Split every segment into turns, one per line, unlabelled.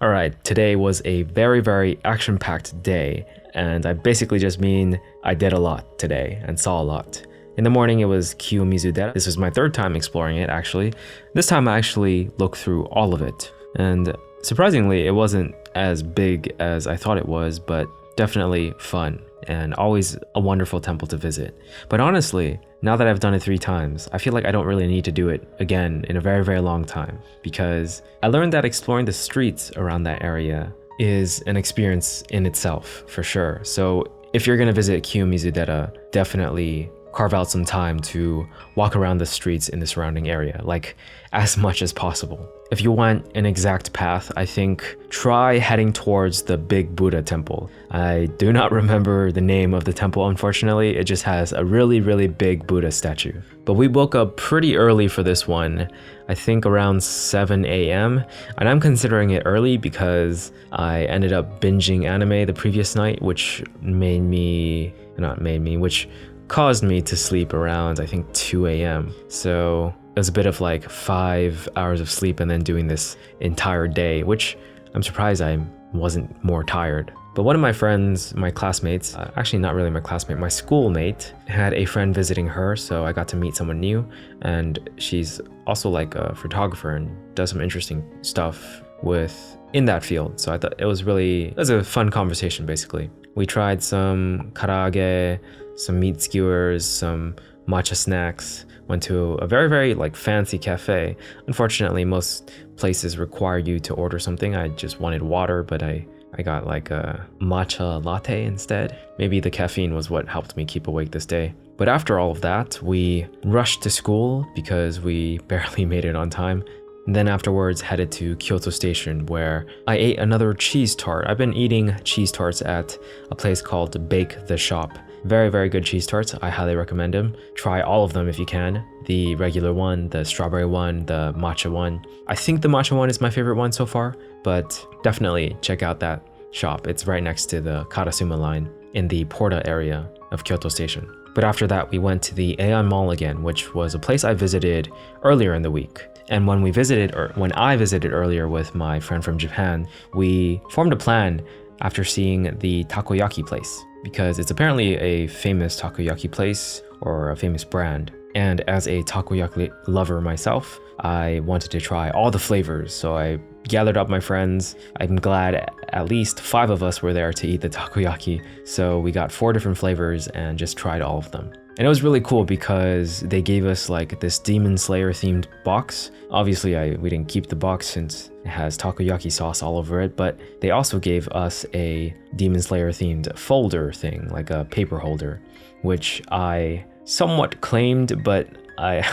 Alright, today was a very action-packed day, and I basically just mean I did a lot today and saw a lot. In the morning, it was Kiyomizu Dera. This was my third time exploring it, actually. This time I actually looked through all of it, and surprisingly, it wasn't as big as I thought it was, but definitely fun, and always a wonderful temple to visit. But honestly, now that I've done it 3 times, I feel like I don't really need to do it again in a very long time, because I learned that exploring the streets around that area is an experience in itself, for sure. So if you're gonna visit Kiyomizu Dera, definitely carve out some time to walk around the streets in the surrounding area, like as much as possible. If you want an exact path, I think try heading towards the big Buddha temple. I do not remember the name of the temple, unfortunately. It just has a really big Buddha statue. But we woke up pretty early for this one, I think around 7 a.m. And I'm considering it early because I ended up binging anime the previous night, which caused me to sleep around, I think, 2 a.m. So it was a bit of like 5 hours of sleep and then doing this entire day, which I'm surprised I wasn't more tired. But one of my friends, my classmates, actually not really my classmate, my schoolmate, had a friend visiting her, so I got to meet someone new, and she's also like a photographer and does some interesting stuff in that field. So I thought it was a fun conversation, basically. We tried some karaage, some meat skewers, some matcha snacks, went to a very like fancy cafe. Unfortunately, most places require you to order something. I just wanted water, but I got like a matcha latte instead. Maybe the caffeine was what helped me keep awake this day. But after all of that, we rushed to school because we barely made it on time. And then afterwards headed to Kyoto Station, where I ate another cheese tart. I've been eating cheese tarts at a place called Bake the Shop. Very good cheese tarts. I highly recommend them. Try all of them if you can. The regular one, the strawberry one, the matcha one. I think the matcha one is my favorite one so far, but definitely check out that shop. It's right next to the Karasuma line in the Porta area of Kyoto Station. But after that, we went to the Aeon Mall again, which was a place I visited earlier in the week. And when I visited earlier with my friend from Japan, we formed a plan after seeing the Takoyaki place, because it's apparently a famous takoyaki place or a famous brand. And as a takoyaki lover myself, I wanted to try all the flavors. So I gathered up my friends. I'm glad at least 5 of us were there to eat the takoyaki. So we got 4 different flavors and just tried all of them. And it was really cool because they gave us like this Demon Slayer themed box. Obviously, we didn't keep the box since it has takoyaki sauce all over it, but they also gave us a Demon Slayer themed folder thing, like a paper holder, which I somewhat claimed, but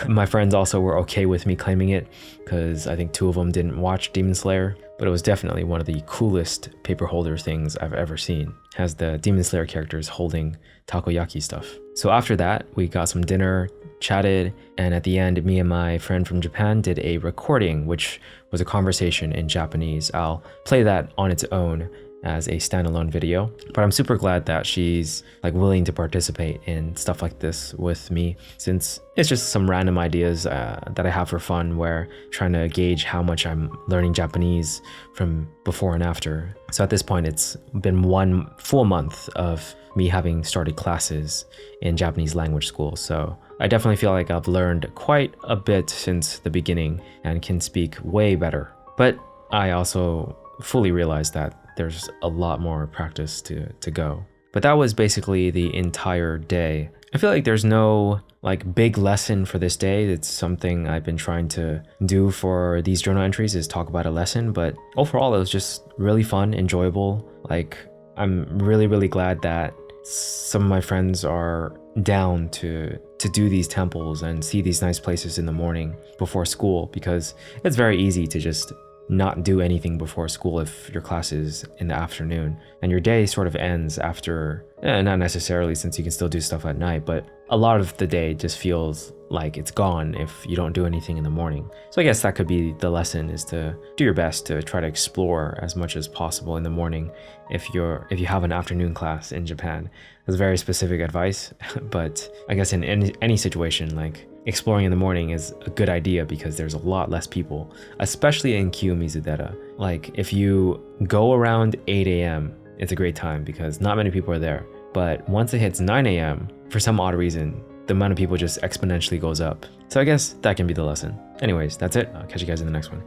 my friends also were okay with me claiming it because I think 2 of them didn't watch Demon Slayer. But it was definitely one of the coolest paper holder things I've ever seen. It has the Demon Slayer characters holding takoyaki stuff. So after that, we got some dinner, chatted, and at the end, me and my friend from Japan did a recording, which was a conversation in Japanese. I'll play that on its own as a standalone video, but I'm super glad that she's like willing to participate in stuff like this with me, since it's just some random ideas that I have for fun, where trying to gauge how much I'm learning Japanese from before and after. So at this point, it's been 1 full month of me having started classes in Japanese language school. So I definitely feel like I've learned quite a bit since the beginning and can speak way better. But I also fully realize that there's a lot more practice to go. But that was basically the entire day. I feel like there's no like big lesson for this day. It's something I've been trying to do for these journal entries, is talk about a lesson. But overall, it was just really fun, enjoyable. Like, I'm really glad that some of my friends are down to do these temples and see these nice places in the morning before school, because it's very easy to just not do anything before school if your class is in the afternoon and your day sort of ends after, not necessarily, since you can still do stuff at night, but a lot of the day just feels like it's gone if you don't do anything in the morning. So I guess that could be the lesson, is to do your best to try to explore as much as possible in the morning if you have an afternoon class in Japan. That's very specific advice, but I guess in any situation, like exploring in the morning is a good idea because there's a lot less people, especially in Kiyomizu Dera. Like if you go around 8 a.m., it's a great time because not many people are there. But once it hits 9 a.m., for some odd reason, the amount of people just exponentially goes up. So I guess that can be the lesson. Anyways, that's it. I'll catch you guys in the next one.